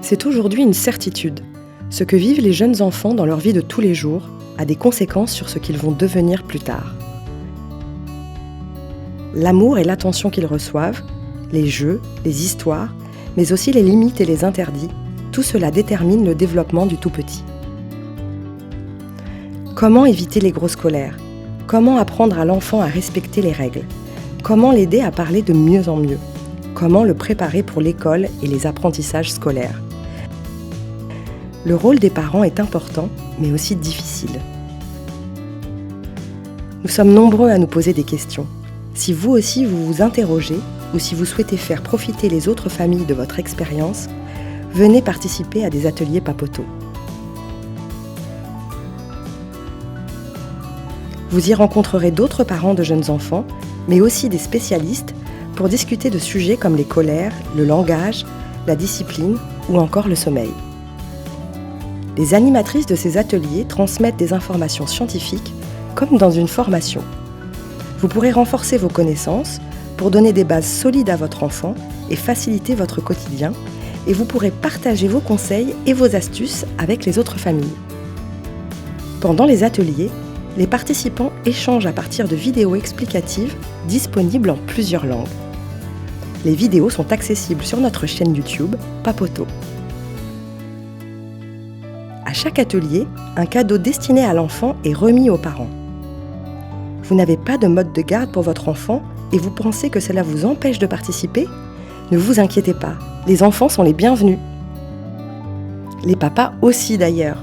C'est aujourd'hui une certitude. Ce que vivent les jeunes enfants dans leur vie de tous les jours a des conséquences sur ce qu'ils vont devenir plus tard. L'amour et l'attention qu'ils reçoivent, les jeux, les histoires, mais aussi les limites et les interdits, tout cela détermine le développement du tout petit. Comment éviter les grosses colères ? Comment apprendre à l'enfant à respecter les règles ? Comment l'aider à parler de mieux en mieux ? Comment le préparer pour l'école et les apprentissages scolaires ? Le rôle des parents est important, mais aussi difficile. Nous sommes nombreux à nous poser des questions. Si vous aussi vous vous interrogez, ou si vous souhaitez faire profiter les autres familles de votre expérience, venez participer à des ateliers Papoto. Vous y rencontrerez d'autres parents de jeunes enfants, mais aussi des spécialistes pour discuter de sujets comme les colères, le langage, la discipline ou encore le sommeil. Les animatrices de ces ateliers transmettent des informations scientifiques comme dans une formation. Vous pourrez renforcer vos connaissances pour donner des bases solides à votre enfant et faciliter votre quotidien, et vous pourrez partager vos conseils et vos astuces avec les autres familles. Pendant les ateliers, les participants échangent à partir de vidéos explicatives disponibles en plusieurs langues. Les vidéos sont accessibles sur notre chaîne YouTube Papoto. À chaque atelier, un cadeau destiné à l'enfant est remis aux parents. Vous n'avez pas de mode de garde pour votre enfant et vous pensez que cela vous empêche de participer ? Ne vous inquiétez pas, les enfants sont les bienvenus. Les papas aussi d'ailleurs.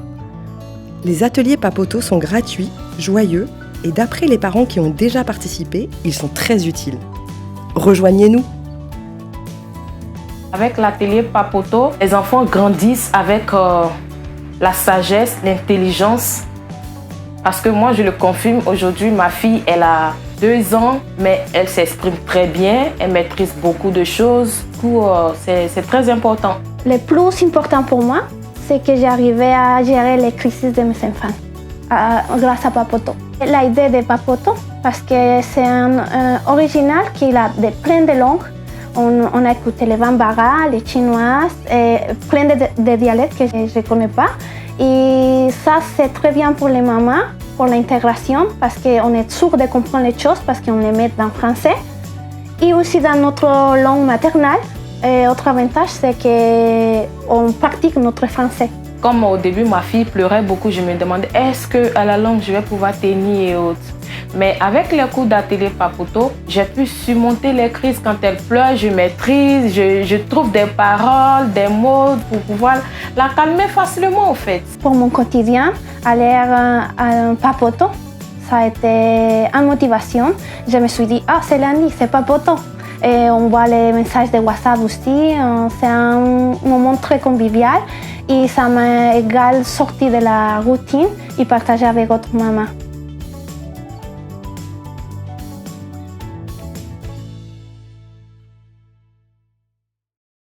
Les ateliers Papoto sont gratuits, joyeux et d'après les parents qui ont déjà participé, ils sont très utiles. Rejoignez-nous! Avec l'atelier Papoto, les enfants grandissent avec la sagesse, l'intelligence. Parce que moi, je le confirme, aujourd'hui, ma fille, elle a 2 ans, mais elle s'exprime très bien, elle maîtrise beaucoup de choses. Du coup, c'est très important. Le plus important pour moi, c'est que j'arrivais à gérer les crises de mes enfants grâce à Papoto. L'idée de Papoto, parce que c'est un original qui a plein de langues. On a écouté les Bambara, les Chinoises, et plein de dialectes que je ne connais pas. Et ça, c'est très bien pour les mamans, pour l'intégration, parce qu'on est sûr de comprendre les choses, parce qu'on les met en français. Et aussi dans notre langue maternelle. Et autre avantage, c'est qu'on pratique notre français. Comme au début, ma fille pleurait beaucoup, je me demandais est-ce qu'à la langue, je vais pouvoir tenir et autres. Mais avec les cours d'atelier Papoto, j'ai pu surmonter les crises quand elle pleure, je maîtrise, je trouve des paroles, des mots pour pouvoir la calmer facilement en fait. Pour mon quotidien, aller à Papoto, ça a été une motivation. Je me suis dit, c'est lundi, c'est Papoto. Et on voit les messages de WhatsApp aussi, c'est un moment très convivial et ça m'a égal sortir de la routine et partager avec votre maman.